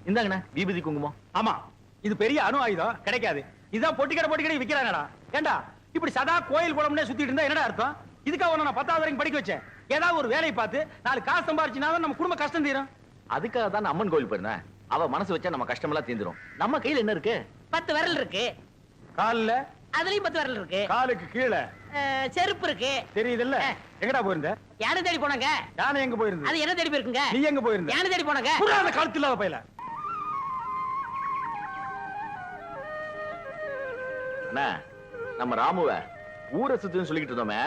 இந்தாங்கண்ணா விபூதி குங்குமம். ஆமா, இது பெரிய அணு ஆயுதம், கிடைக்காது. இதான் பொட்டிக்கடை விக்கிறாங்கடா. ஏண்டா இப்படி சதா கோயில் குளம்னே சுத்திட்டு இருந்தா என்னடா அர்த்தம்? இதுக்காக நான் 10வது வரைக்கும் படிக்க வச்சேன். ஏதாவது ஒரு வேலையை பார்த்து 4 காசு சம்பாரிச்சுனா நம்ம குடும்ப கஷ்டம் தீரும். அதுக்காக தான் அம்மன் கோயில் போயிருந்தேன். அவ மனசு வச்சா நம்ம கஷ்டமெல்லாம் தீந்துரும். நம்ம கையில என்ன இருக்கு? 10 விரல் இருக்கு. கால்ல அதுலயும் 10 விரல் இருக்கு. காலுக்கு கீழே செருப்பு இருக்கு. தெரியுதுல்ல? எங்கடா போயிருந்த? யானை தேடி போனாங்க. யானை எங்க போயிருந்த? அது என்ன தேடி போயிருக்குங்க? நீ எங்க போயிருந்த? யானை தேடி போனாங்க. புறாத கழுத்து இல்லாத பையல. அண்ணா, நம்ம ராமுவ ஊரை சுத்துன்னு சொல்லிக்கிட்டு இருந்தோமே,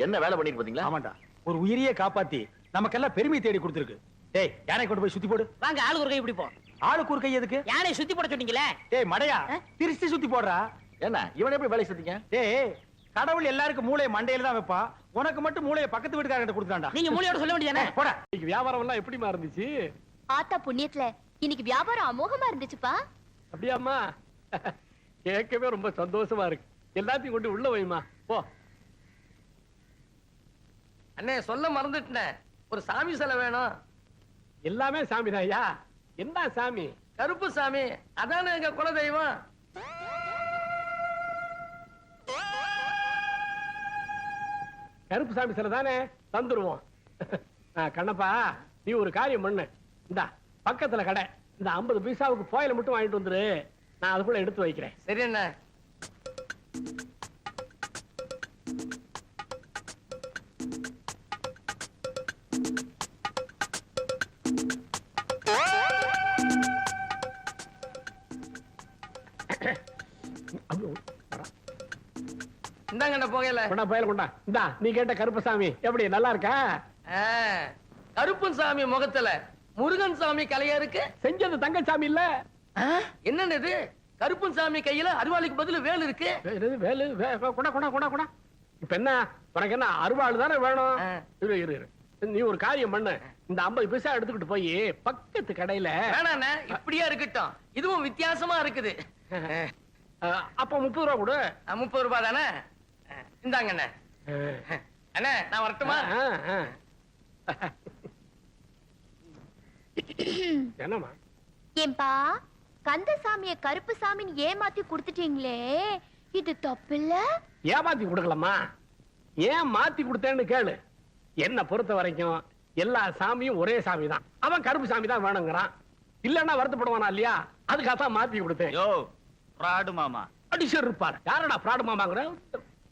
என்ன வேலை பண்ணிட்டு பாத்தீங்களா? ஆமாண்டா, ஒரு உயிரியே காப்பாத்தி நமக்கெல்லாம் பெருமை தேடி கொடுத்துருக்கு. டேய், யானை கொண்டு போய் சுத்தி போடு. வாங்க, ஆளுக்கு ஒரு கை இப்படி போ. ஆளுக்கு ஒரு கை எதுக்கு? யானை சுத்தி போட சொன்னீங்களே. டேய் மடையா, திருச்சி சுத்தி போடுறா. என்ன இவன் எப்படி வேலை சுத்திங்க? டேய், கடவுள் எல்லாருக்கும் மூளையை மண்டையில தான் வைப்பா. உனக்கு மட்டும் மூளையை பக்கத்து வீட்டுக்காரங்கிட்ட கொடுத்தான்டா. நீங்க மூளையோட சொல்ல வேண்டியதானே? போடா. இன்னைக்கு வியாபாரம் எல்லாம் எப்படிமா இருந்துச்சு? ஆத்தா புண்ணியத்துல இன்னைக்கு வியாபாரம் அமோகமா இருந்துச்சுப்பா. அப்படியாம்மா? கேட்கவே ரொம்ப சந்தோஷமா இருக்கு. எல்லாத்தையும் கொண்டு உள்ள வைமா. போ. அண்ணே, சொல்ல மறந்துட்டேன், ஒரு சாமி சிலை வேணும். எல்லாமே சாமி தான் ஐயா. என்ன சாமி? கருப்பு சாமி, அதானே எங்க குலதெய்வம். கருப்பு சாமி சிலை தானே, தந்துருவோம். கண்ணப்பா, நீ ஒரு காரியம் பண்ணு. இந்த பக்கத்துல கடை, இந்த 50 பைசாவுக்கு போயில மட்டும் வாங்கிட்டு வந்துரு. நான் அதுக்குள்ள எடுத்து வைக்கிறேன். சரி அண்ணா. இந்தாங்கண்ணா போகல. கொண்டா போயில கொண்டா. இந்தா, நீ கேட்ட கருப்பசாமி எப்படி நல்லா இருக்கா? கருப்பன் சாமி முகத்துல முருகன் சாமி கலையா இருக்கு. செஞ்சது தங்கச்சாமி இல்ல. என்னன்னு இது? கருப்பன் சாமி கையில அருவாளுக்கு பதில் வேல் இருக்கு. வேலு கொண்டா கொண்டா கொண்டா கொண்டா. இப்ப என்ன உனக்கு என்ன அருவாள் தானே வேணும்? இரு இரு இரு. நீ ஒரு காரியம் பண்ணு. இந்த 50 பைசா எடுத்துக்கிட்டு போய் பக்கத்து கடையில. வேணாண்ணே, இப்படியா இருக்கட்டும். இதுவும் வித்தியாசமா இருக்குது. அப்ப 30 ரூபா கொடு. 30 ரூபாய் தானே? இந்தாங்கண்ணே. அண்ணே, நான் வரட்டுமா? என்னமா? ஏன்பா, கந்தசாமிய கருப்பு சாமின்னு ஏமாத்தி கொடுத்துட்டீங்களே, இது தப்பில்ல? ஏமாத்தி கொடுக்கலாமா? ஏன் மாத்தி கொடுத்தேன்னு கேளு. என்ன பொறுத்த வரைக்கும் எல்லா சாமியும் ஒரே சாமி தான். அவன் கருப்பு சாமி தான் வேணுங்கிறான். இல்லன்னா வருத்தப்படுவானா இல்லையா? அதுக்காகத்தான் மாத்தி கொடுத்தேன். யோ பிராடு மாமா. அடிஷர் இருப்பாரு. யாரடா பிராடு மாமாங்கிற?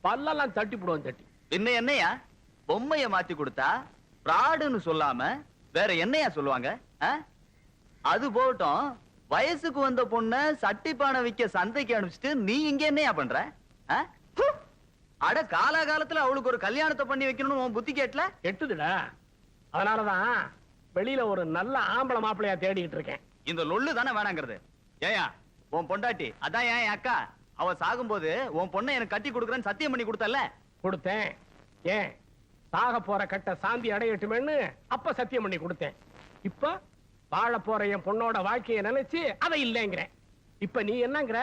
பல்லெல்லாம் தட்டி போடுவான் தட்டி. என்ன என்னையா பொம்மைய மாத்தி கொடுத்தா பிராடுன்னு சொல்லாம வேற என்னையா சொல்லுவாங்க? அது போட்டும், வயசுக்கு வந்த பொண்ண சட்டிப்பானை விக்க சந்தைக்கு அனுப்பிச்சிட்டு நீ இங்க என்னையா பண்ற? அட காலகாலத்துல அவளுக்கு ஒரு கல்யாணத்தை பண்ணி வைக்கணும்னு உன் புத்தி கேட்டல? எட்டுதுடா. அதனாலதான் வெளியில ஒரு நல்ல ஆம்பளை மாப்பிளையா தேடிக்கிட்டு இருக்கேன். இந்த லொல்லு தானே வேணாங்கிறது. ஏயா உன் பொண்டாட்டி அதான் ஏன் அக்கா, அவ சாகும்போது உன் பொண்ணை எனக்கு கட்டி கொடுக்குறேன்னு சத்தியம் பண்ணி கொடுத்தல? கொடுத்தேன். ஏன் சாக போற கட்ட சாந்தி அடையட்டுமேன்னு அப்ப சத்தியம் பண்ணி கொடுத்தேன். இப்ப வாழ போற என் பொண்ணோட வாழ்க்கையை நினைச்சு அதை இல்லைங்கிறேன். இப்ப நீ என்னங்கிற?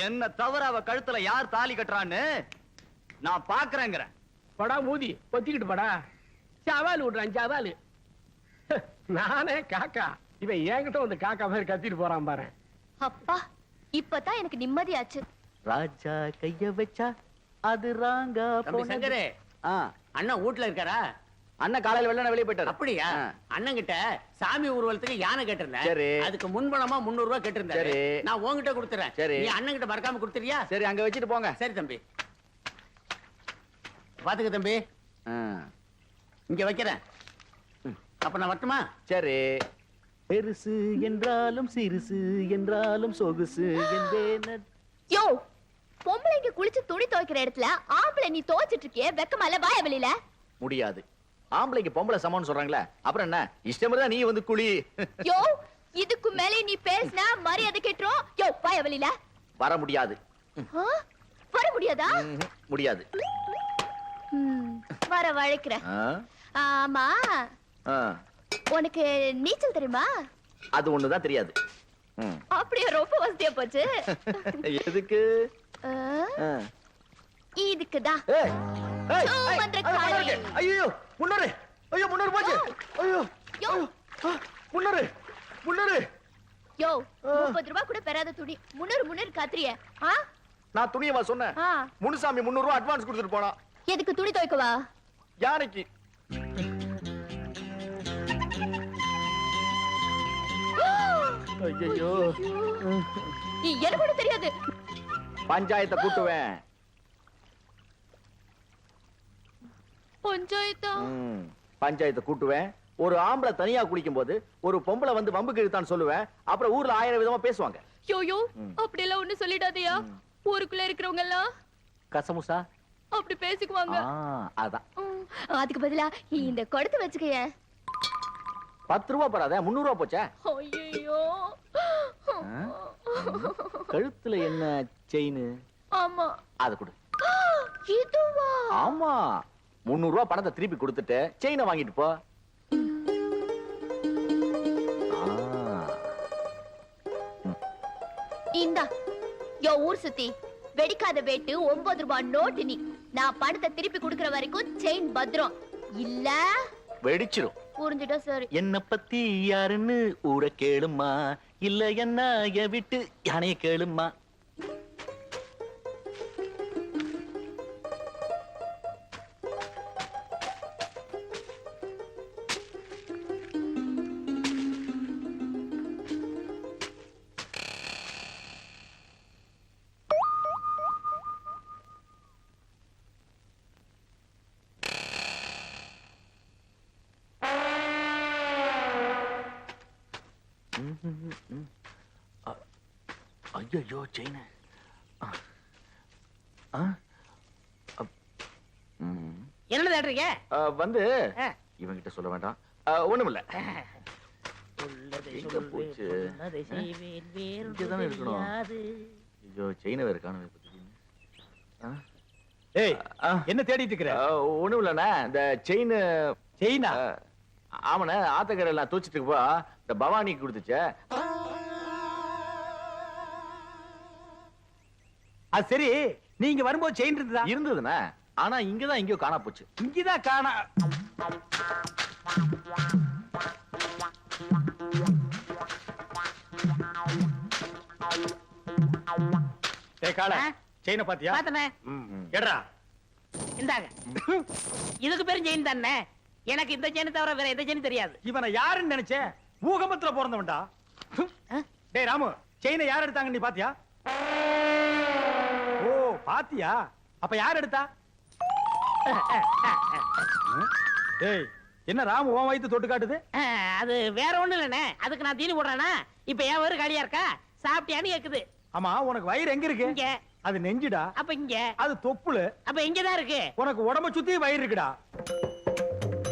என்ன தவிர அவ கழுத்துல யார் தாலி கட்டுறான்னு நான் பாக்குறேங்கிற. படா மூதி ஒத்திக்கிட்டு படா. சவால் விடுறான் சவால். நானே காக்கா, இவன் என்கிட்ட வந்து காக்கா மாதிரி கத்திட்டு போறான் பாரு. அப்பா, இப்பதான் எனக்கு நிம்மதியாச்சு. ராஜா கைய வச்சா அது ராங்கா. சங்கரே, அண்ணன் வீட்டுல இருக்காரா? அண்ணன் காலையில வெள்ளன வெளியே போயிட்டாரு. அப்படியா? அண்ணன் கிட்ட சாமி ஊர்வலத்துக்கு யானை கேட்டிருந்தேன். சரி. அதுக்கு முன்பணமா 300 ரூபாய் கேட்டிருந்தேன். சரி. நான் உன்கிட்ட கொடுத்துறேன். சரி. நீ அண்ணன் கிட்ட மறக்காம கொடுத்துறியா? சரி, அங்க வச்சுட்டு போங்க. சரி தம்பி. பாத்துக்க தம்பி, இங்க வைக்கிறேன். அப்ப நான் வரட்டுமா? சரி. பெருசு என்றாலும் சிறுசு என்றாலும் சொகுசு என்பேன. யோ, பொம்பளைங்க குளிச்சு துணி துவைக்கிற இடத்துல ஆம்பளை நீ துவைச்சிட்டு இருக்கியே, வெக்கமால வாய வெளியில. முடியாது. ஆம்பளைக்கு பொம்பளை சமம்னு சொல்றாங்களே, அப்புறம் என்ன இஷ்டம் தான் நீ வந்து குளி. யோ, இதுக்கு மேலே நீ பேசினா மரியாதை கேட்டுரும். யோ, வாய வெளியில. வர முடியாது. வர முடியாதா? முடியாது. வர வழைக்கிறேன். ஆமா, உனக்கு நீச்சல் தெரியுமா? அது ஒண்ணுதான் தெரியாது. அப்படியே ரொம்ப வசதியா போச்சு. எதுக்கு? இதுக்குதான். ஐயோ முன்னூறு. ஐயோ முன்னூறு போச்சு. ஐயோ முன்னூறு முன்னூறு. யோ 30 ரூபாய் கூட பெறாத துணி 300 காத்திரியே. நான் துணியவா சொன்னேன்? முனுசாமி 300 ரூபாய் அட்வான்ஸ் கொடுத்துட்டு போனா. எதுக்கு துணி துவைக்கவா? யானைக்கு. ஐயோ, எனக்கு கூட தெரியாது. பஞ்சாயத்தை கூட்டுவேன். பஞ்சாயத்தை கூட்டுவேன். ஒரு ஆம்பளை தனியா குளிக்கும் போது ஒரு பொம்பளை வந்து வம்புக்கு இழுத்தான்னு சொல்லுவேன். அப்புறம் ஊர்ல 1000 விதமா பேசுவாங்க. யோயோ அப்படி எல்லாம் ஒண்ணு சொல்லிடாதயா. ஊருக்குள்ள இருக்கிறவங்க எல்லாம் கசமுசா அப்படி பேசிக்குவாங்க. அதான். அதுக்கு பதிலா இந்த கொடுத்து வச்சுக்கயே. 10 ரூபாய் போறாத 300 ரூபாய் போச்சா? ஐயோ கழுத்துல என்ன செயின்? ஆமா. அது கொடு. இதுவா? ஆமா. 300 ரூபாய் பணத்தை திருப்பி கொடுத்துட்டு செயினை வாங்கிட்டு போ. இந்தா. யோ ஊர் சுத்தி வெடிக்காத வேட்டு 9 ரூபாய் நோட்டு நீ. நான் பணத்தை திருப்பி கொடுக்கிற வரைக்கும் செயின் பத்திரம் இல்ல வெடிச்சிரும். புரிஞ்சுட்டா சரி. என்ன பத்தி யாருன்னு ஊர கேளுமா, இல்ல என்ன விட்டு யானைய கேளுமா. ஐயோ செயின் என்ன தேடுறீங்க? வந்து இவங்கிட்ட சொல்ல வேண்டாம். ஒண்ணுமில்ல. எங்க போச்சு? இங்கதானே இருக்கணும். ஐயோ செயினை வேற காணவே. ஏய் என்ன தேடிட்டு இருக்கிற? ஒண்ணுமில்லண்ணா, இந்த செயின். செயினா? ஆமாண்ணே, ஆத்தக்கரையில் நான் தூச்சிட்டு போ இந்த பவானிக்கு கொடுத்துச்சே. அது சரி, நீங்க வரும்போது செயின் இருந்ததா? இருந்ததுண்ணே, ஆனா இங்கதான் எங்கேயோ காணா போச்சு. இங்கதான் காணா. ஏய் காளா, செயினை பாத்தியா? பாத்தனே. எட்ரா. இந்தாங்க. இதுக்கு பேரும் செயின் தானே. எனக்கு இந்த செயின் தவிர வேற எந்த செயின் தெரியாது. இவனை யாருன்னு நினைச்சே? பூகம்பத்துல பிறந்தவன்டா. டேய் ராமு, செயினை யார் எடுத்தாங்க நீ பாத்தியா? ஓ பாத்தியா? அப்ப யார் எடுத்தா? டேய் என்ன ராமு உன் வயித்து தொட்டு காட்டுது? அது வேற ஒண்ணு இல்லனே. அதுக்கு நான் தீனி போடுறேனா? இப்ப ஏன் வயிறு காலியா இருக்கா? சாப்பிட்டியான்னு கேக்குது. ஆமா, உனக்கு வயிறு எங்க இருக்கு? இங்க. அது நெஞ்சுடா. அப்ப இங்க. அது தொப்புளு. அப்ப இங்கதான் இருக்கு. உனக்கு உடம்ப சுத்தி வயிறு இருக்குடா.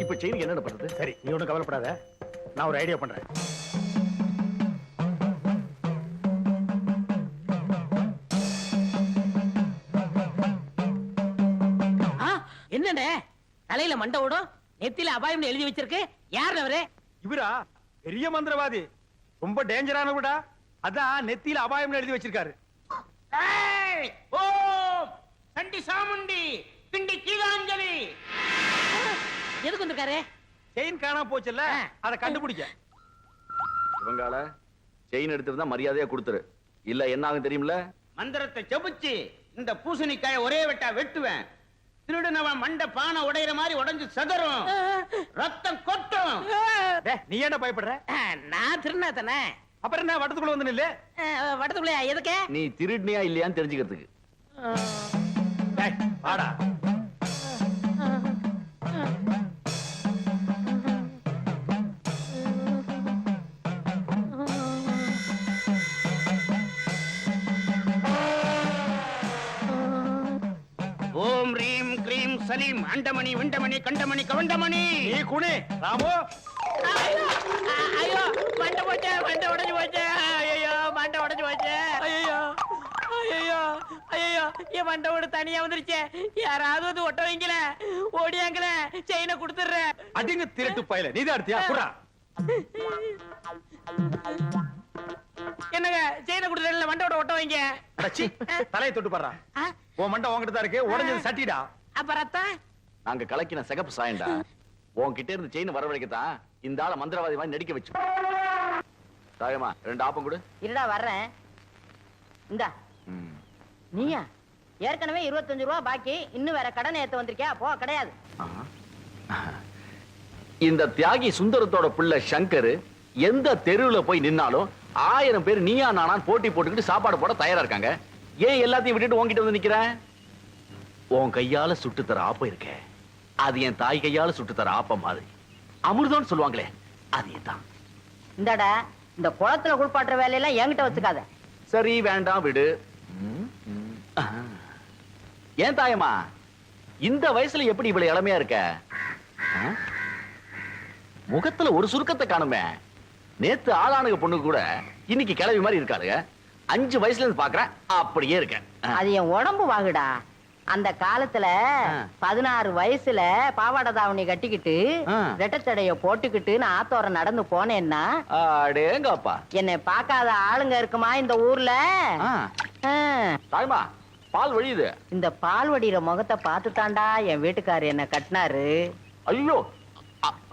இப்ப செயின் என்ன பண்றது? சரி, நீ ஒண்ணும் கவலைப்படாத, நான் ஒரு ஐடியா பண்றேன். என்னண்ணே தலையில மண்டை ஓடும், நெத்தில அபாயம் எழுதி வச்சிருக்கு? யார் அவரு? இவரா? பெரிய மந்திரவாதி, ரொம்ப டேஞ்சரானவடா. அதான் நெத்தியில அபாயம் எழுதி வச்சிருக்காரு. ஓம் சண்டி சாமுண்டி பிண்டி கீதாஞ்சலி. எதுக்கு வந்திருக்காரு? செயின் காணாம போச்சுல்ல, அதை கண்டுபிடிக்க. இவங்கால செயின் எடுத்திருந்தா மரியாதையா கொடுத்துரு, இல்ல என்ன ஆகும் தெரியுமில்ல? மந்திரத்தை ஜெபிச்சு இந்த பூசணிக்காய ஒரே வெட்டா வெட்டுவேன். திருடுனவன் மண்ட பானை உடையிற மாதிரி உடைஞ்சு சதறும், ரத்தம் கொட்டும். நீ என்ன பயப்படுற? நான் திருநா தானே. அப்புறம் என்ன வட்டத்துக்குள்ள வந்து நில்லு. வட்டத்துக்குள்ளயா? எதுக்கு? நீ திருடினியா இல்லையான்னு தெரிஞ்சுக்கிறதுக்கு. வாடா. ஓம் ரீம் கிரீம் சலீம் அண்டமணி விண்டமணி கண்டமணி கவண்டமணி. நீ குனி ராமு. ஐயோ மண்டை போச்சு, மண்டை உடைஞ்சு போச்சு. ஐயோ மண்டை உடைஞ்சு போச்சு. ஐயோ ஐயோ ஐயோ என் மண்டை ஓடு தனியா வந்துருச்சு. யாராவது வந்து ஒட்ட வைங்கல, ஓடியாங்கல, செயினை கொடுத்துடுறேன். அடிங்க திருட்டு பயல, நீதான் எடுத்தியா? குறா. என்னங்க செயினை கொடுத்துறேன், மண்டை ஓட ஒட்ட வைங்க. அடச்சி, தலையை தொட்டு பாடுறா. உன் மண்டை உன்கிட்ட தான் இருக்கு, உடைஞ்சது சட்டிடா. அப்ப ரத்தம்? நாங்க கலக்கின சிகப்பு சாயண்டா. உன்கிட்ட இருந்து செயின் வரவழைக்கத்தான் இந்த ஆள மந்திரவாதி மாதிரி நடிக்க வச்சு. தாயம்மா 2 ஆப்பம் கொடு. இருடா வர்றேன். இந்தா. நீயா? ஏற்கனவே 25 ரூபா பாக்கி, இன்னும் வேற கடன் ஏத்த வந்திருக்கியா? போ, கிடையாது. இந்த தியாகி சுந்தரத்தோட பிள்ளை சங்கர் எந்த தெருவுல போய் நின்னாலும் 1000 பேர் நீயா நானான் போட்டி போட்டுக்கிட்டு சாப்பாடு போட தயாரா இருக்காங்க. ஏன் எல்லாத்தையும் விட்டுட்டு உன்கிட்ட வந்து நிக்கிறேன்? உன் கையால சுட்டு தர ஆப்பம் இருக்க, அது என் தாய் கையால சுட்டு தர ஆப்பம் மாதிரி. அமிர்தம்னு சொல்லுவாங்களே, அது தான். இந்தாடா, இந்த குளத்துல குளிப்பாட்டுற வேலையெல்லாம் என்கிட்ட வச்சுக்காத. சரி, வேண்டாம், விடு. ஏன் தாயம்மா இந்த வயசுல எப்படி இவ்வளவு இளமையா இருக்க? முகத்துல ஒரு சுருக்கத்தை காணுமே. நேத்து ஆளானுக பொண்ணு கூட இன்னைக்கு கிளவி மாதிரி இருக்காருங்க. 5 வயசுல இருந்து பாக்குறேன், அப்படியே இருக்க. அது என் உடம்பு வாகுடா. அந்த காலத்துல 16 வயசுல பாவாடை தாவணி கட்டிக்கிட்டு ரெட்டச்சடைய போட்டுக்கிட்டு நான் ஆத்தோரம் நடந்து போனேன்னா அடேங்கப்பா, என்னை பார்க்காத ஆளுங்க இருக்குமா இந்த ஊர்ல? தாயம்மா பால் வழியுது. இந்த பால் வடிகிற முகத்தை பார்த்து தாண்டா என் வீட்டுக்காரர் என்ன கட்டினாரு. ஐயோ,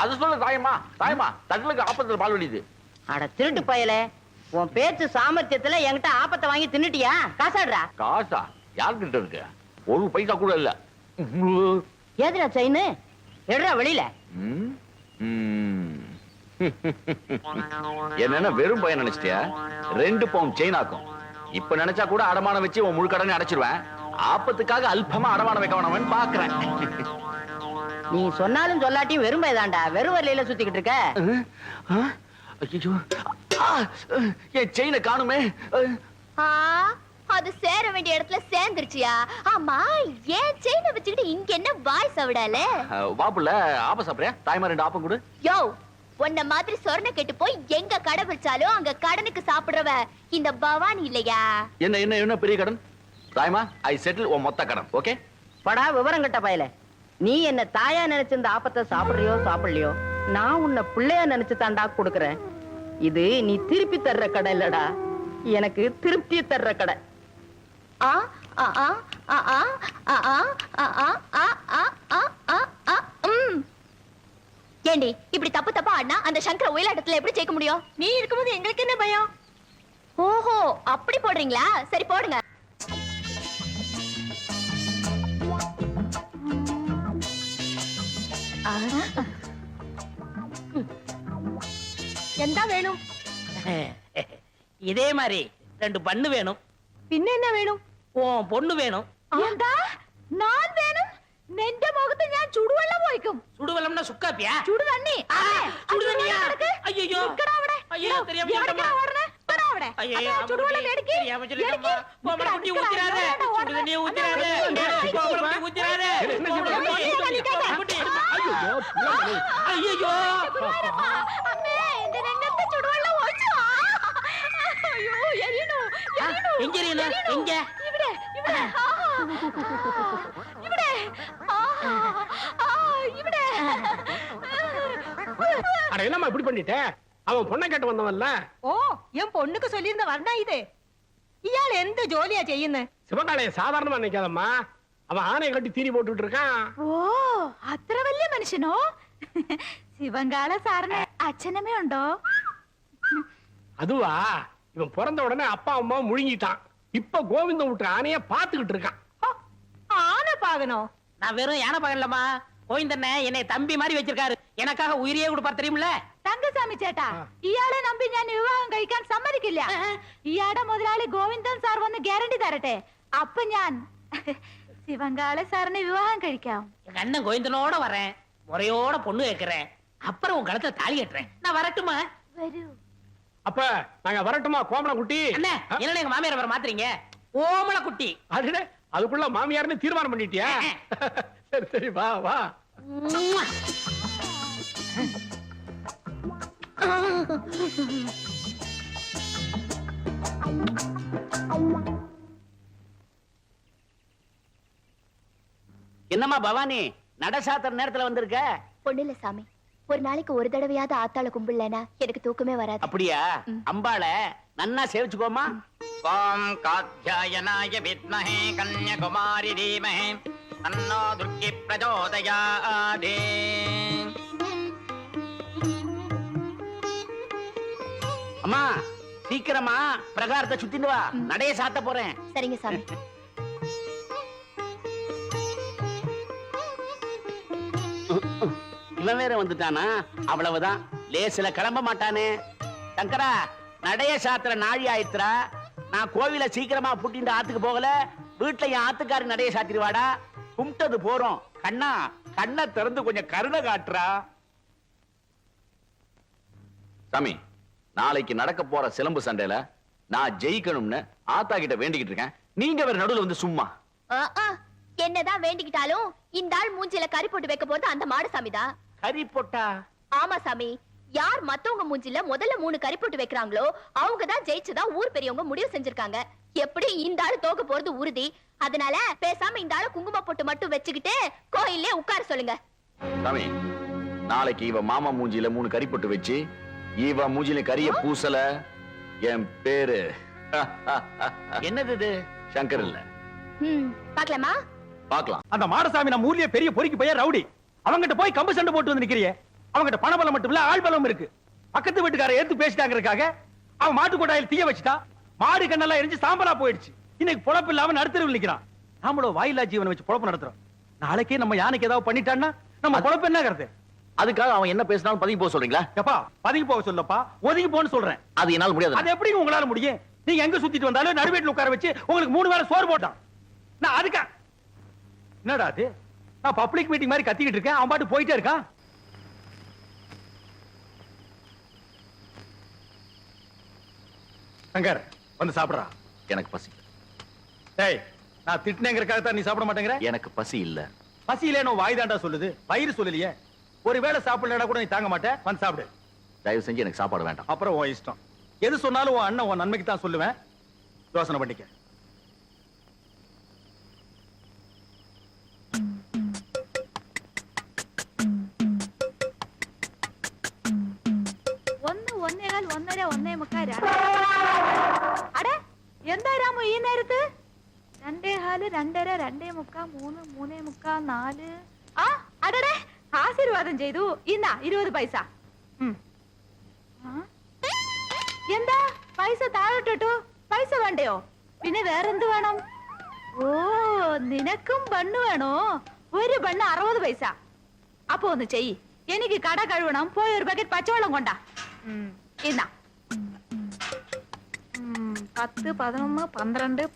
அது சொல்ல தாயம்மா. தாயம்மா, தட்டுலுக்கு ஆப்பத்துல பால் வழியுது. அட திருட்டு பயலே, உன் பேச்சு சாமர்த்தியத்துல என்கிட்ட ஆப்பத்தை வாங்கி தின்னுட்டியா? காசாடுறா. காசா? யாருக்கிட்ட இருக்கு? 1 பைசா கூட இல்ல. ஏதுடா செயின்? எடுறா வெளியில. என்ன வெறும் பையன் நினைச்சிட்டியா? 2 பவுண்ட் செயின் ஆக்கும். இப்ப நினைச்சா கூட அடமானம் வச்சு உன் முழு கடனை அடைச்சிருவேன். ஆப்பத்துக்காக அல்பமா அடமானம் வைக்க வேணாமன்னு பாக்குறேன். நீ சொன்னாலும் சொல்லாட்டியும் வெறும் பையதாண்டா. வெறும் வழியில சுத்திக்கிட்டு இருக்க. ஐயோ, என் செயினை காணுமே. அது சேர வேண்டிய இடத்துல சேர்ந்துருச்சியா? ஆமா, ஏன் செயினை வச்சுக்கிட்டு இங்க என்ன வாய் சவிடால? வாப்புல ஆப்ப சாப்பிடுறியா? தாய்மா 2 ஆப்பம் கொடு. யோ, உன்ன மாதிரி சொர்ண கெட்டு போய் எங்க கடை வச்சாலும் அங்க கடனுக்கு சாப்பிடுறவ இந்த பவானி இல்லையா? என்ன என்ன என்ன பெரிய கடன்? தாய்மா, ஐ செட்டில் உன் மொத்த கடன். ஓகே? படா விவரம் கட்ட பயல. நீ என்ன தாயா நினைச்சு இந்த ஆப்பத்தை சாப்பிடுறியோ சாப்பிடலையோ, நான் உன்னை பிள்ளையா நினைச்சு தாண்டா கொடுக்கறேன். இது நீ திருப்பி தர்ற கடை இல்லடா, எனக்கு திருப்தி தர்ற கடை. ஆ ஆ ஆ ஆ ஆ ஆ ஆ ஆ ஆ ஆ ஆ ஆ. ஏண்டி இப்படி தப்பு தப்பா ஆடினா அந்த சங்கர ஒயிலாட்டத்துல எப்படி ஜெயிக்க முடியும்? நீ இருக்கும்போது எங்களுக்கு என்ன பயம்? ஓஹோ, அப்படி போடுறீங்களா? சரி போடுங்க. எந்த வேணும்? இதே மாதிரி 2 பண்ணு வேணும். பின்ன என்ன வேணும்? உன் பொண்ணு வேணும். എന്താ ഞാൻ വേണം? നിന്റെ മുഖത്ത് ഞാൻ ചുടുവെള്ളം ഒഴിക്കും. சுடுவெல்லம்னா சுக்காப்பியா? ചുടുതണ്ണി. சுடுதண்ணியா? ஐயோ, ஐயோ, தெரியாம சொல்லிட்டேம்மா. ஐயோ, ചുടുവെള്ളം എടുക്ക്. தெரியாம சொல்லிட்டேம்மா. கோமல குட்டி ஊத்திராத. சுடுதண்ணியை ஊத்திராத. கோமல குட்டி ஊத்திராத. ஐயோ, അമ്മേ, എന്റെ രംഗത്ത് ചുടുവെള്ളം ഒഴിച്ചു. അയ്യോ, എരിയണു. எங்க எரியணும்? எங்க? ഇവിടെ ഇവിടെ ഇവിടെ ഇവിടെ. அட என்னம்மா இப்படி பண்ணிட்ட? அவன் பொண்ணை கேட்டு வந்தவன்ல. ഓ, ഞാൻ പൊണ്ണുക്ക് ചൊല്ലിയിരുന്ന വർണ്ണ ഇത്. ഇയാൾ എന്ത് ജോലിയാ ചെയ്യുന്നത്? சிவகாலைய சாதாரணமா நினைக்காதம்மா. அவன் ஆணையை கட்டி தீனி போட்டுட்டு இருக்கான். ഓ, അത്ര വലിയ മനുഷ്യനോ? ശിവങ്കാല സാറിന് അച്ഛനമ്മ ഉണ്ടോ? அதுவா, இவன் பிறந்த உடனே அப்பா அம்மா முழுங்கிட்டான். இப்ப கோவிந்தம் விட்டு ஆணைய பாத்துக்கிட்டு இருக்கான். ஆனை பாகனோ? நான் வெறும் யானை பகல்லம்மா. கோவிந்தண்ணே என்னை தம்பி மாதிரி வச்சிருக்காரு. எனக்காக உயிரையே கொடுப்பார் தெரியுமில்ல? തങ്കസ്വാമി ചേട്ടാ, ഇയാളെ നമ്പി ഞാൻ വിവാഹം കഴിക്കാൻ സമ്മതിക്കില്ല. ഇയാളുടെ മുതലാളി ഗോവിന്ദൻ സാർ വന്ന് ഗ്യാരണ്ടി തരട്ടെ. അപ്പൊ ഞാൻ ശിവങ്കാള സാറിനെ വിവാഹം കഴിക്കാം. எங்க அண்ணன் கோவிந்தனோட வரேன், முறையோட பொண்ணு கேட்கிறேன், அப்புறம் உன் கழுத்துல தாலி கட்டுறேன். நான் வரட்டுமா? വരൂ. அப்ப நாங்க வரட்டுமா கோமல குட்டி? அண்ணே, என்ன எங்க மாமியார் வர மாத்துறீங்க? ஓமல குட்டி. அடடே, அதுக்குள்ள மாமியார்னு தீர்மானம் பண்ணிட்டியா? சரி சரி, வா வா. என்னம்மா பவானி, நட சாத்துற நேரத்துல வந்திருக்க? பொண்ணுல சாமி, ஒரு நாளைக்கு ஒரு தடவையாவது ஆத்தாள கும்பிடலனா எனக்கு தூக்கமே வராது. அப்படியா? அம்பாள நன்னா சேவிச்சுக்கோமா. ஓம் காத்யாயனாய வித்மஹே கன்யகுமாரி தீமஹே தன்னோ துர்க்கி பிரச்சோதயாதே. அம்மா சீக்கிரமா பிரகாரத்தை சுத்திட்டு வா, நடைய சாத்த போறேன். சரிங்க சாமி. இவன் வேற வந்துட்டானா? அவ்வளவுதான், லேசில கிளம்ப மாட்டானே. சங்கரா, நடைய சாத்திர நாழி ஆயிடுறா. நான் கோவில சீக்கிரமா புட்டிட்டு ஆத்துக்கு போகல, வீட்டுல என் ஆத்துக்காரி நடைய சாத்திடுவாடா. கும்பிட்டது போறோம். கண்ணா, கண்ணை திறந்து கொஞ்சம் கருணை காட்டுறா. சாமி, நாளைக்கு நடக்க போற சிலம்பு சண்டையில நான் ஜெயிக்கணும்னு ஆத்தா கிட்ட வேண்டிக்கிட்டு இருக்கேன். நீங்க வேற நடுவுல வந்து சும்மா. என்னதான் வேண்டிக்கிட்டாலும் இந்த ஆள் மூஞ்சில கறி போட்டு வைக்க போறது அந்த மாடு சாமிதான். கறி போட்டா? ஆமா சாமி. யார் மத்தவங்க மூஞ்சில முதல்ல 3 கறி போட்டு வைக்கிறாங்களோ அவங்க தான் ஜெயிச்சதா ஊர் பெரியவங்க முடிவு செஞ்சிருக்காங்க. எப்படி இந்த ஆளு தோக்க போறது உறுதி. அதனால பேசாம இந்த ஆளு குங்கும போட்டு மட்டும் வச்சுக்கிட்டு கோயிலே உட்கார சொல்லுங்க. சாமி, நாளைக்கு இவ மாமா மூஞ்சில 3 கறி போட்டு வச்சு இவ மூஞ்சில கரிய பூசல என் பேரு என்னது இது? சங்கர் இல்ல. பாக்கலாமா? பாக்கலாம். அந்த மாடசாமி நம்ம ஊர்லயே பெரிய பொறுக்கி பையன் ரவுடி. அவங்கிட்ட போய் கம்பு சண்டை போட்டு வந்து நிக்கிறியே. அவங்கிட்ட பணபலம் மட்டும் இல்ல, ஆள் பலம் இருக்கு. பக்கத்து வீட்டுக்கார எடுத்து பேசிட்டாங்கிறதுக்காக அவன் மாட்டு கொட்டாயில் தீய வச்சுட்டா. மாடு கண்ணெல்லாம் எரிஞ்சு சாம்பலா போயிடுச்சு. இன்னைக்கு பொழப்பு இல்லாம நடுத்தருவில் நிக்கிறான். நாமளோ வாயிலா ஜீவனை வச்சு பொழப்பு நடத்துறோம். நாளைக்கே நம்ம யானைக்கு ஏதாவது பண்ணிட்டான்னா நம்ம பொழப்பு என்ன கருத்து? அதுக்காக அவன் என்ன பேசினாலும் பதுங்கி போக சொல்றீங்களா? எப்பா பதுங்கி போக சொல்லப்பா, ஒதுங்கி போன்னு சொல்றேன். அது என்னால முடியாது. அது எப்படி உங்களால முடியும்? நீங்க எங்க சுத்திட்டு வந்தாலும் நடுவேட்டில் உட்கார வச்சு உங்களுக்கு 3 வேளை சோறு போட்டான். நான் அதுக்கா என்னடா அது? நான் பப்ளிக் மீட்டிங் மாதிரி கத்திக்கிட்டு இருக்கேன், அவன் பாட்டு போயிட்டே இருக்கான். சங்கர், வந்து சாப்பிடுறா. எனக்கு பசி. டேய், நான் திட்டினேங்கிறதுக்காக தான் நீ சாப்பிட மாட்டேங்கிற? எனக்கு பசி இல்ல. பசி இல்லைன்னு வாய் தாண்டா சொல்லுது, வயிறு சொல்லலையே. ஒருவேளை சாப்பிடலனா கூட நீ தாங்க மாட்டேன். வந்து சாப்பிடு. தயவு செஞ்சு எனக்கு சாப்பாடு வேண்டாம். அப்புறம் உன் இஷ்டம். எது சொன்னாலும் உன் அண்ணன் உன் நன்மைக்கு தான் சொல்லுவேன். யோசனை பண்ணிக்க. ഒന്നേകാൽ 1:30 1:45 അടേ എന്താ രാമു ഈ നേരത്ത്? 2:15 2:30 2:45 3 3:45 4 ആ അടടേ ആശീർവാദം ചെയ്തു. ഇന്നാ 20 പൈസ. എന്താ പൈസ താഴോട്ടിട്ടു? പൈസ വേണ്ടയോ? പിന്നെ വേറെന്ത് വേണം? ഓ, നിനക്കും ബണ്ണ് വേണോ? ഒരു ബണ്ണ് 60 പൈസ. അപ്പൊ ഒന്ന് ചെയ്യ്, എനിക്ക് കട കഴുകണം. പോയി ഒരു ബക്കറ്റ് പച്ചവെള്ളം കൊണ്ടാ. ഇന്നാ 10 11 12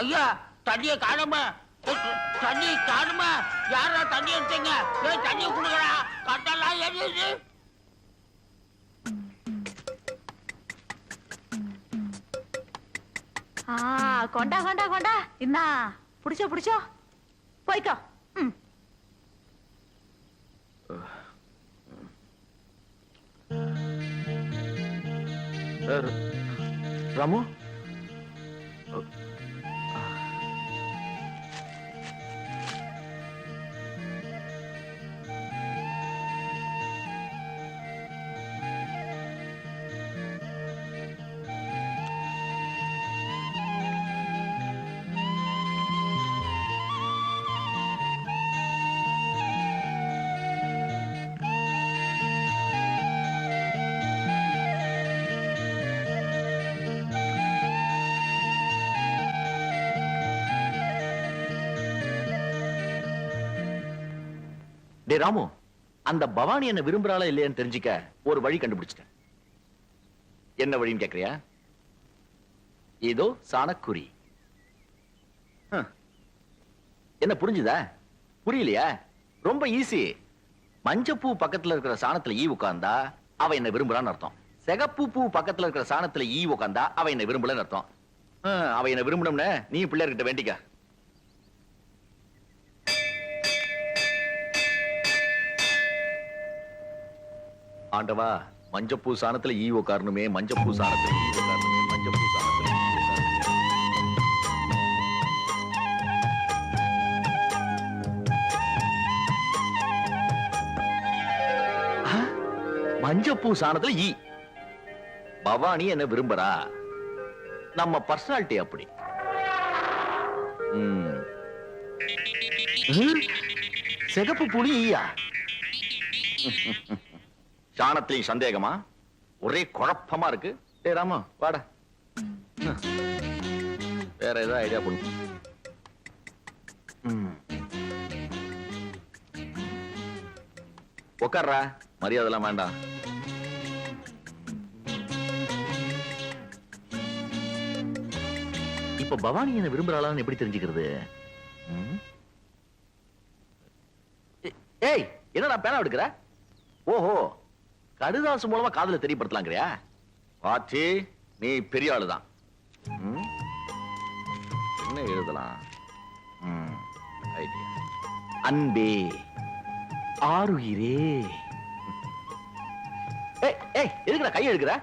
ஐயா, தண்ணிய காணுமா? தண்ணி காணுமா? யாரா தண்ணி எடுத்தீங்க? தண்ணிய குடுக்கறா. கட்டெல்லாம் எரியுது. கொண்டா கொண்டா கொண்டா. இன்னா புடிச்சோ புடிச்சோ, போய்க்கோ. ராமு, டே ராமு, அந்த பவானி என்ன விரும்புறாளா இல்லையான்னு தெரிஞ்சுக்க ஒரு வழி கண்டுபிடிச்சிட்டேன். என்ன வழின்னு கேக்குறியா? இதோ சாணக்குறி. என்ன புரிஞ்சுதா? புரியலையா? ரொம்ப ஈஸி. மஞ்சப்பூ பக்கத்துல இருக்கிற சாணத்துல ஈ உட்கார்ந்தா அவ என்ன விரும்புறான்னு அர்த்தம். சிகப்பு பூ பக்கத்துல இருக்கிற சாணத்துல ஈ உட்கார்ந்தா அவ என்ன விரும்பலன்னு அர்த்தம். அவ என்ன விரும்பணும்னு நீ பிள்ளைகிட்ட வேண்டிக்க. ஆண்டவா, மஞ்சப்பூ சாணத்துல ஈ உட்காரணுமே, மஞ்சப்பூ சாணத்துல ஈ உட்காரணுமே, மஞ்சப்பூ சாணத்துல ஈ உட்காரணுமே. மஞ்சப்பூ சாணத்துல ஈ. பவானி என்ன விரும்புறா? நம்ம பர்சனாலிட்டி அப்படி. சிகப்பு புலி ஈயா? சாணத்திலையும் சந்தேகமா? ஒரே குழப்பமா இருக்கு. டேய் ராமா வாடா, வேற ஏதாவது ஐடியா பண்ணு. உட்கார்றா, மரியாதைலாம் வேண்டாம். இப்ப பவானி என்ன விரும்புறாளான்னு எப்படி தெரிஞ்சுக்கிறது? ஏய், என்னடா பேனா எடுக்கிற? ஓஹோ, கடுதாசு மூலமா காதல தெரியப்படுத்தலாங்கிறியா? பாத்தி, நீ பெரிய ஆளுதான். என்ன எழுதலாம்? ஐடியா. அன்பே, ஆருயிரே. ஏய், எதுக்குடா கை எடுக்கிற?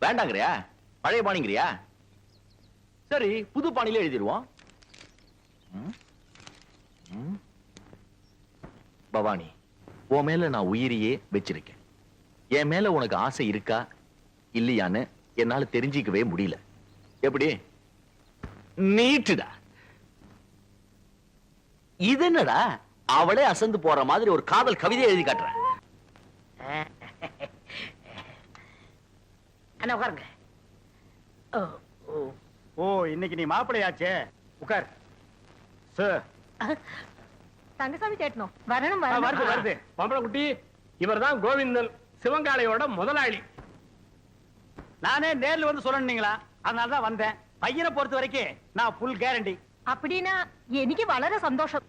வேண்டாங்கிறியா? பழைய பாணிங்கிறியா? சரி, புது பாணியில எழுதிடுவோம். பவானி, உன் மேல நான் உயிரியே வச்சிருக்கேன். என் மேல உனக்கு ஆசை இருக்கா இல்லையான்னு என்னால தெரிஞ்சிக்கவே முடியல. எப்படி? நீட்டுடா. இது என்னடா, அவளே அசந்து போற மாதிரி ஒரு காதல் கவிதை எழுதி காட்டுற. அண்ணா உட்காருங்க. ஓ, இன்னைக்கு நீ மாப்பிளையாச்சே. உட்கார். சார், தங்கசாமி கேட்டணும். வரணும் வருது. பம்பளக்குட்டி, இவர்தான் கோவிந்தன், சிவங்காளையோட முதலாளி. நானே நேர்ல வந்து சொல்லணுங்களா, அதனாலதான் வந்தேன். பையனை பொறுத்த வரைக்கும் நான் ஃபுல் கேரண்டி. அப்படின்னா எனக்கு வளர சந்தோஷம்.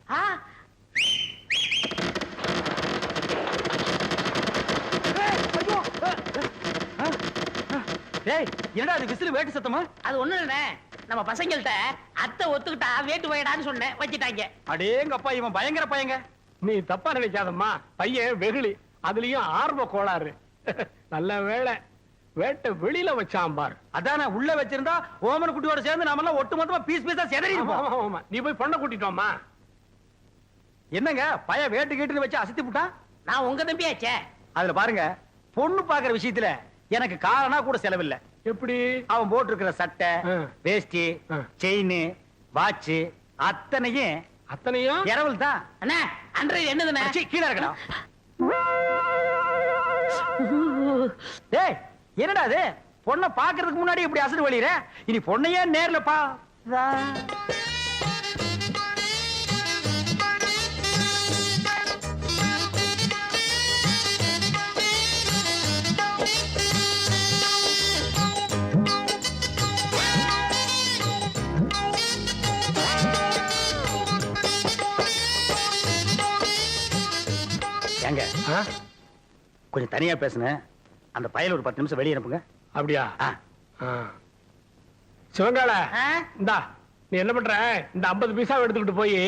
என்னடா அது விசில் வேட்டு சத்தமா? அது ஒண்ணு இல்ல, நம்ம பசங்கள்ட்ட அத்தை ஒத்துக்கிட்டா வேட்டு போயிடான்னு சொன்னேன், வச்சிட்டாங்க. அடேங்கப்பா, இவன் பயங்கர பையங்க. நீ தப்பா நினைக்காதம்மா, பையன் வெகுளி, அதுலயும் ஆர்வ கோளாறு. நல்ல வேளை வேட்டை வெளியில வச்சான் பார். அதானே, உள்ள வச்சிருந்தா ஓமன குட்டியோட சேர்ந்து நாம எல்லாம் ஒட்டு மொத்தமா பீஸ் பீஸா செதறி இருப்போம். நீ போய் பொண்ணை கூட்டிட்டோமா? என்னங்க பைய வேட்டு கேட்டுன்னு வச்சு அசத்தி புட்டான்? நான் உங்க தம்பியாச்சே. அதுல பாருங்க, பொண்ணு பாக்குற விஷயத்துல எனக்கு காரணா கூட செலவில்ல. எப்படி? அவன் போட்டு இருக்கிற சட்டை, வேஷ்டி, செயின், வாட்ச் அத்தனையும் இரவல் தான். அண்ணா, அன்றைய என்னதுண்ணே? கீழே இருக்கடா. டேய், என்னடா அது? பொண்ணை பாக்குறதுக்கு முன்னாடி இப்படி அசடு வழியிற? இனி பொண்ணையே நேர்ல பா. ஏங்க, கொஞ்சம் தனியா பேசுனேன். அந்த பயல ஒரு 10 நிமிஷம் வெளியே அனுப்புங்க. அப்படியா? சிவங்கால, இந்தா நீ என்ன பண்ற, இந்த 50 பைசா எடுத்துக்கிட்டு போய்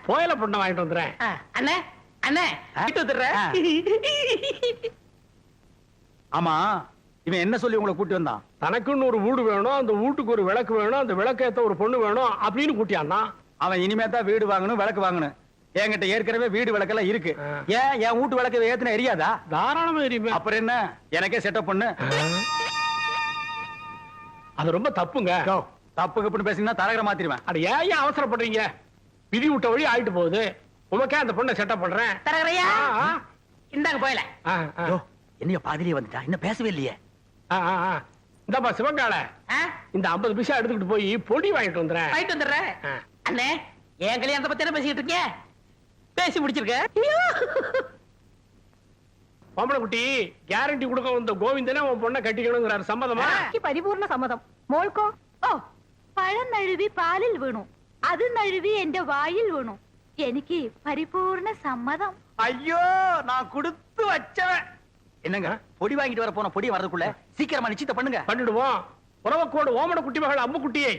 கோயில பொண்ணை வாங்கிட்டு வந்துடுறேன். அண்ணே, அண்ணே, வந்துடுறேன். ஆமா, இவன் என்ன சொல்லி உங்களை கூட்டி வந்தான்? தனக்குன்னு ஒரு வீடு வேணும், அந்த வீட்டுக்கு ஒரு விளக்கு வேணும், அந்த விளக்கேத்த ஒரு பொண்ணு வேணும் அப்படின்னு கூட்டியான்னா. அவன் இனிமே தான் வீடு வாங்கணும், விளக்கு வாங்கணும். என்கிட்ட ஏற்கனவே வீடு விளக்கெல்லாம் இருக்கு. ஏன் என் வீட்டு விளக்கு ஏத்துன எரியாதா? தாராளமா எரியுமே. அப்புறம் என்ன, எனக்கே செட்டப் பண்ணு. அது ரொம்ப தப்புங்க. தப்பு கப்புன்னு பேசினா தரகரை மாத்திருவேன். அட ஏன் அவசரப்படுறீங்க? விதி விட்ட வழி ஆயிட்டு போகுது. உமக்கே அந்த பொண்ணை செட்டப் பண்றேன். தரகரையா, இந்தாங்க போயல. என்னைய பாதிரியே வந்துட்டா, இன்னும் பேசவே இல்லையே. இந்தப்பா சிவங்கால, இந்த 50 பைசா எடுத்துக்கிட்டு போய் பொடி வாங்கிட்டு வந்துடுறேன். வாங்கிட்டு வந்துடுறேன். அண்ணே, என் கல்யாணத்தை பத்தி என்ன பேசிக்கிட்டு இருக்கீங்க? பேசி முடிச்சிருக்க. பொம்பளை குட்டி, கேரண்டி கொடுக்க வந்த கோவிந்தனே உன் பொண்ணை கட்டிக்கணுங்கிறாரு. சம்மதமா? പരിപൂർണ സമ്മതം. മോൾക്കോ? ഓ, പഴം നഴുവി പാലിൽ വീണു, അത് നഴുവി എന്റെ വായിൽ വീണു. എനിക്ക് പരിപൂർണ സമ്മതം. ஐயோ, நான் கொடுத்து வச்சவன். என்னங்க, பொடி வாங்கிட்டு வர போன பொடி வரதுக்குள்ள சீக்கிரமா நிச்சயத்தை பண்ணுங்க. பண்ணிடுவோம். உறவக்கோடு ஓமன குட்டி மகள் அம்மு குட்டியை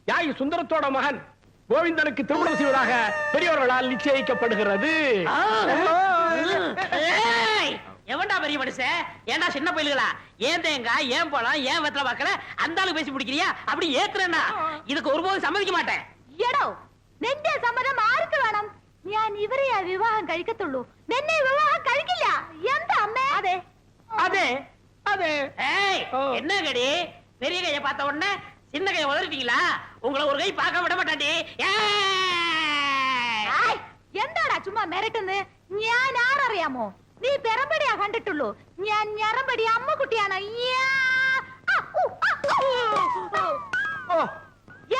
யாகி சுந்தரத்தோட மகன் கோவிந்தனுக்கு திருமணம் செய்வதாக பெரியவர்களால் நிச்சயிக்கப்படுகிறது. எவன்டா பெரிய மனுஷன்? ஏன்டா சின்ன பையலுகளா? ஏன் தேங்காய், ஏன் பழம், ஏன் வெத்தலை பாக்கல அந்த ஆளு பேசி பிடிக்கிறியா? அப்படி ஏத்துறேன்னா இதுக்கு ஒருபோதும் சம்மதிக்க മാട്ടേ. എടോ നിന്റെ സമ്മതം ആർക്ക് വേണം? ഞാൻ ഇവരെയാ വിവാഹം കഴിക്കത്തുള്ളൂ. നിന്നെ വിവാഹം കഴിക്കില്ല. എന്താ അമ്മേ? അതെ அதே அதே ஏய், என்ன கடி? பெரிய கையை பார்த்த உடனே சின்ன கையை உதறிட்டீங்களா? உங்களை ஒரு கை பார்க்க விட மாட்டாண்டி. ആയ്, എന്താടാ ചുമ്മാ മിരട്ടുന്നത്? ഞാൻ ആരറിയാമോ? നീ പെറമ്പടിയാ കണ്ടിട്ടുള്ളൂ. ഞാൻ ഞറമ്പടി അമ്മക്കുട്ടിയാണ്.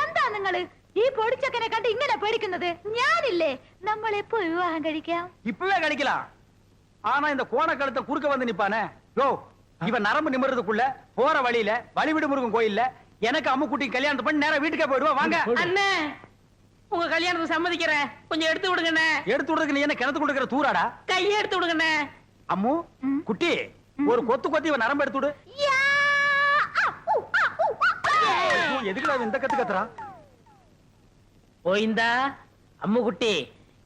എന്താ നിങ്ങള് ഈ പൊടിച്ചക്കനെ കണ്ട് ഇങ്ങനെ പേടിക്കുന്നത്? ഞാനില്ലേ, നമ്മൾ എപ്പോ വിവാഹം കഴിക്കാം? இப்பவே கழிக்கலாம். ஆனா இந்த கோணக்கழுத்தை குறுக்க வந்து நிப்பானே, யோ இவன் நரம்பு நிமிர்றதுக்குள்ள போற வழியில வழிவிடு முருகன் கோயில்ல எனக்கு அம்முக்குட்டி கல்யாணத்தை பண்ணி நேரா வீட்டுக்கே போயிடுவா. வாங்க அண்ணே, உங்க கல்யாணத்துக்கு சம்மதிக்கிறேன். கொஞ்சம் எடுத்து விடுங்கண்ணே. எடுத்து விடுறதுக்கு நீ என்ன கிணத்து கொடுக்கிற தூராடா? கையை எடுத்து விடுங்கண்ணே. அம்மு குட்டி ஒரு கொத்து கொத்தி இவன் நரம்பு எடுத்து விடு. எதுக்குடா இந்த கத்து கத்துறா? போயிந்தா அம்மு குட்டி,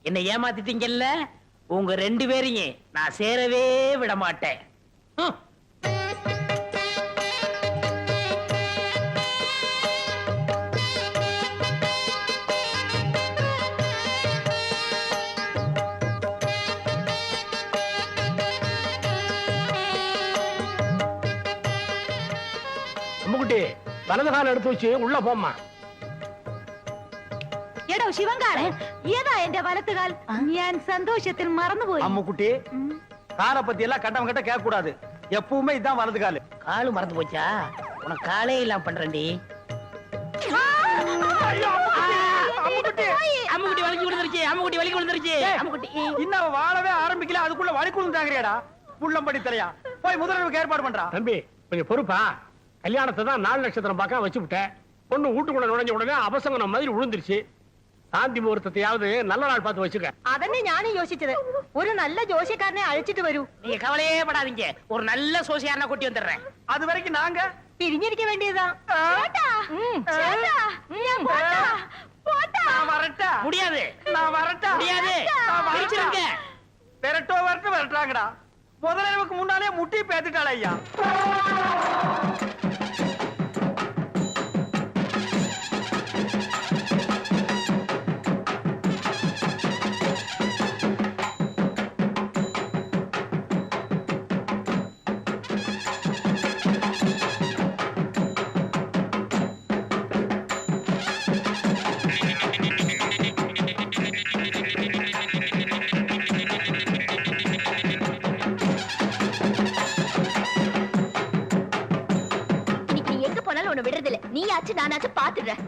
என்ன ஏமாத்திட்டீங்கல்ல? உங்க 2 பேரையும் நான் சேரவே விட மாட்டேன். அம்முக்குட்டி வலது காலம் எடுத்து வச்சு உள்ள போம்மா. എടോ ശിവങ്കാരൻ, ഏതാ എന്റെ വലത്തുകാൽ? ഞാൻ സന്തോഷത്തിൽ മറന്നുപോയി. அம்முக்குட்டி காரை பத்தி எல்லாம் கட்டம் கட்ட கேட்க கூடாது. எப்பவுமே இதான் வலது காலு. காலு மறந்து போச்சா? உனக்கு காலே இல்லாம பண்றேன்டி. அம்முக்குட்டி வலிக்கு விழுந்துருச்சு. அம்முக்குட்டி வலிக்கு விழுந்துருச்சு. அம்முக்குட்டி இன்னும் வாழவே ஆரம்பிக்கல, அதுக்குள்ள வலிக்குழுந்து தாங்கறியாடா? புள்ளம்படி தலையா, போய் முதல்வருக்கு ஏற்பாடு பண்றா. தம்பி கொஞ்சம் பொறுப்பா. கல்யாணத்தை தான் 4 நட்சத்திரம் பார்க்க வச்சு விட்டேன். பொண்ணு வீட்டுக்குள்ள நுழைஞ்ச உடனே அபசங்கனம் மாதிரி விழுந்துருச்சு. சாந்தி முகூர்த்தத்தையாவது நல்ல நாள் பார்த்து வச்சுக்க. അതന്നെ ഞാനും യോசிச்சது. ഒരു നല്ല ജോഷിക്കാരനെ അഴിച്ചിട്ട് വരൂ. நீங்க கவலையே படாதீங்க. ஒரு நல்ல சோசியாரனா கூட்டி வந்துடுறேன். அது வரைக்கும் நாங்க പിരിഞ്ഞിരിക്ക വേണ്ടിയതാ. ചേട്ടാ, ചേട്ടാ, ഞാൻ പോട്ടാ, പോട്ടാ. நான் வரட்டா? முடியாது. நான் வரட்டா? முடியாது. நான் வரட்டா? பிரிச்சிருங்க. விரட்டோ வரட்டு விரட்டாங்கடா. முதலமைக்கு முன்னாலே முட்டி பேத்துட்டாளே ஐயா. நீயாச்சு நானாச்சு பாத்துடுறேன்.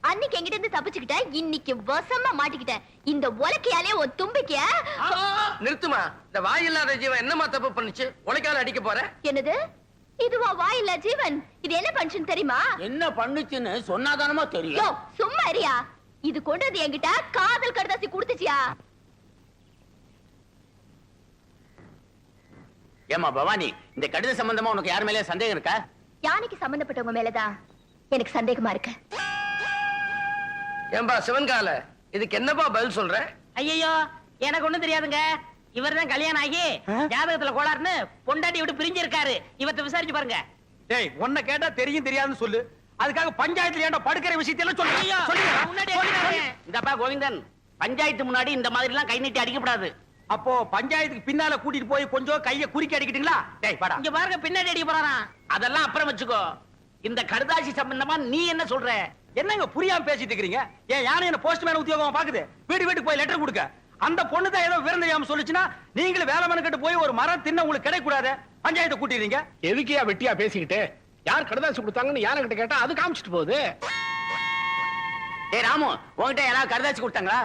அன்னைக்கு எங்கிட்ட இருந்து தப்பிச்சுக்கிட்ட, இன்னைக்கு வசமா மாட்டிக்கிட்ட. இந்த உலக்கையாலே ஒரு தும்பிக்க. நிறுத்துமா, இந்த வாய் இல்லாத ஜீவன் என்னமா தப்பு பண்ணுச்சு? உலக்கையால அடிக்க போற? என்னது? இதுவா வாய் இல்ல ஜீவன்? இது என்ன பண்ணுச்சுன்னு தெரியுமா? என்ன பண்ணுச்சுன்னு சொன்னாதானமா தெரியும். யோ சும்மா இருயா. இது கொண்டது என்கிட்ட காதல் கடுதாசி கொடுத்துச்சியா? ஏமா பவானி, இந்த கடித சம்பந்தமா உனக்கு யார் மேலே சந்தேகம் இருக்கா? யானைக்கு சம்பந்தப்பட்டவங்க மேலதான் எனக்கு சந்தேகமா இருக்கு. ஏம்பா சிவன்கால, இதுக்கு என்னப்பா பதில் சொல்ற? ஐயோ, எனக்கு ஒண்ணும் தெரியாதுங்க. இவர்தான் கல்யாணம் ஆகி ஜாதகத்துல கோளாறுன்னு பொண்டாட்டி விட்டு பிரிஞ்சு இருக்காரு. இவத்தை விசாரிச்சு பாருங்க. டேய் உன்னை கேட்டா தெரியும் தெரியாதுன்னு சொல்லு. அதுக்காக பஞ்சாயத்துல ஏன்டா படுக்கிற விஷயத்தையெல்லாம் ஐயோ, முன்னாடி அடிக்கிறாரு. இந்தப்பா கோவிந்தன், பஞ்சாயத்து முன்னாடி இந்த மாதிரி எல்லாம் கை நீட்டி அடிக்கப்படாது. அப்போ பஞ்சாயத்துக்கு பின்னால கூட்டிட்டு போய் கொஞ்சம் கைய குறுக்கி அடிக்கிட்டீங்களா? டேய் வாடா. இங்க பாருங்க, பின்னாடி அடிக்க போறாராம். அதெல்லாம் அப்புறம் வச்சுக்கோ. இந்த கடுதாசி சம்பந்தமா நீ என்ன சொல்ற? என்னங்க புரியாம பேசிட்டு இருக்கீங்க? ஏன் யானை என்ன போஸ்ட்மேன் உத்தியோகமா பாக்குது? வீட்டுக்கு போய் லெட்டர் கொடுக்க. அந்த பொண்ணு தான் ஏதோ விவரம் தெரியாம சொல்லுச்சுன்னா நீங்களும் வேலை மனக்கிட்டு போய் ஒரு மரம் தின்ன உங்களுக்கு கிடைக்க கூடாது. பஞ்சாயத்தை கூட்டிடுறீங்க. எதுக்கியா வெட்டியா பேசிக்கிட்டு? யார் கடுதாசி கொடுத்தாங்கன்னு யானை கிட்ட கேட்டா அது காமிச்சிட்டு போகுது. ஏய் ராமு, உன்கிட்ட யாராவது கடுதாசி கொடுத்தாங்களா?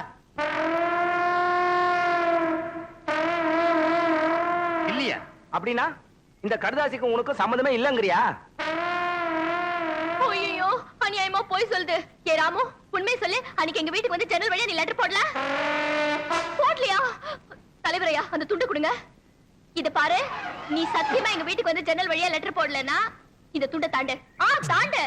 இல்லையா? அப்படின்னா இந்த கடுதாசிக்கு உனக்கு சம்மந்தமே இல்லங்கறியா? ஐயோ, அநியாயமா போய் சொல்லுது. ஏ ராமு, உண்மை சொல்லு. அன்னைக்கு எங்க வீட்டுக்கு வந்து ஜன்னல் வழியா நீ லெட்டர் போடல? போடலையா? தலைவரையா, அந்த துண்டு கொடுங்க. இத பாரு, நீ சத்தியமா எங்க வீட்டுக்கு வந்து ஜன்னல் வழியா லெட்டர் போடலனா இந்த துண்டை தாண்டு. தாண்டு.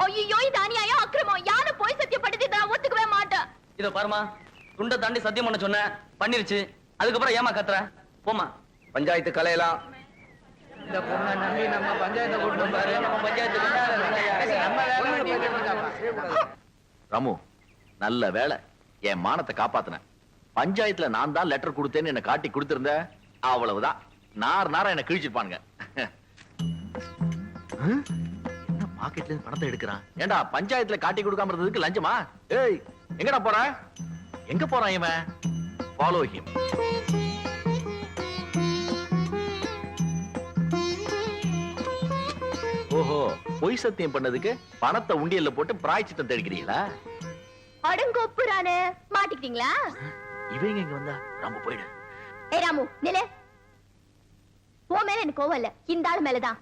ஐயோ, இது அநியாயம், அக்கிரமம். யாரு போய் சத்தியப்பட்டது நான் ஒத்துக்கவே மாட்டேன். இத பாருமா, துண்டை தாண்டி சத்தியம் பண்ண சொன்ன பண்ணிருச்சு. அதுக்கப்புறம் ஏமா கத்துற? போமா. பஞ்சாயத்து கலையலாம். இந்த பொண்ணை நம்பி நம்ம பஞ்சாயத்தை கூட்டணும் பாரு. நம்ம பஞ்சாயத்து ராமு, நல்ல வேலை என் மானத்தை காப்பாத்தின. பஞ்சாயத்துல நான் தான் லெட்டர் கொடுத்தேன்னு என்ன காட்டி கொடுத்திருந்த, அவ்வளவுதான். நார் என்ன கிழிச்சிருப்பானுங்க. என்ன பாக்கெட்ல இருந்து பணத்தை எடுக்கிறான்? ஏண்டா பஞ்சாயத்துல காட்டி கொடுக்காம இருந்ததுக்கு லஞ்சமா? ஏய், எங்கடா போற? எங்க போறான் இவன்? Follow him. ஓஹோ, பொய் சத்தியம் பண்ணதுக்கு பணத்தை உண்டியல்ல போட்டு பிராய்ச்சித்தம் தெளிக்கிறீங்களா? அடங்கொப்புறானே, மாட்டிக்கிட்டீங்களா? இவங்க இங்க வந்தா ராமு போயிடு. ஏ ராமு, நிலே. உன் மேல எனக்கு கோவம் இல்ல, இந்த ஆள் மேலதான்.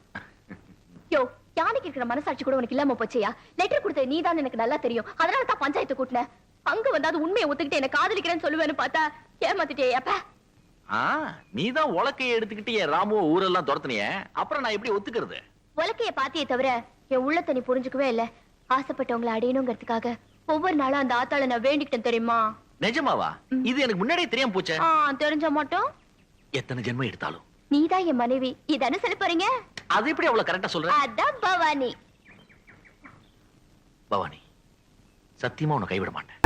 யோ, யானைக்கு இருக்கிற மனசாட்சி கூட உனக்கு இல்லாம போச்சியா? லெட்டர் கொடுத்த நீதான் எனக்கு நல்லா தெரியும். அதனால தான் பஞ்சாயத்து கூட்டின. அங்க வந்தாது உண்மையை ஒத்துக்கிட்டு என்ன காதலிக்கிறேன்னு சொல்லுவேன்னு பார்த்தா ஏமாத்திட்டே. அப்ப நீதான் உலக்கையை எடுத்துக்கிட்டு என் ராமுவ ஊரெல்லாம் துரத்துனிய. அப்புறம் நான் எப்படி ஒத்துக்கிறது? உலக்கைய பாத்தியே தவிர என் உள்ளத்தை நீ புரிஞ்சுக்கவே இல்ல. ஆசைப்பட்டவங்களை அடையணுங்கிறதுக்காக ஒவ்வொரு நாளும் அந்த ஆத்தாளை நான் வேண்டிக்கிட்டேன் தெரியுமா? நிஜமாவா? இது எனக்கு முன்னாடியே தெரியாம போச்சே. தெரிஞ்ச மாட்டோம். எத்தனை ஜென்மம் எடுத்தாலும் நீதான் என் மனைவி. இதானே சொல்ல போறீங்க? அது எப்படி அவ்வளவு கரெக்டா சொல்ற? அதான் பவானி. பவானி, சத்தியமா உன்னை கைவிட மாட்டேன்.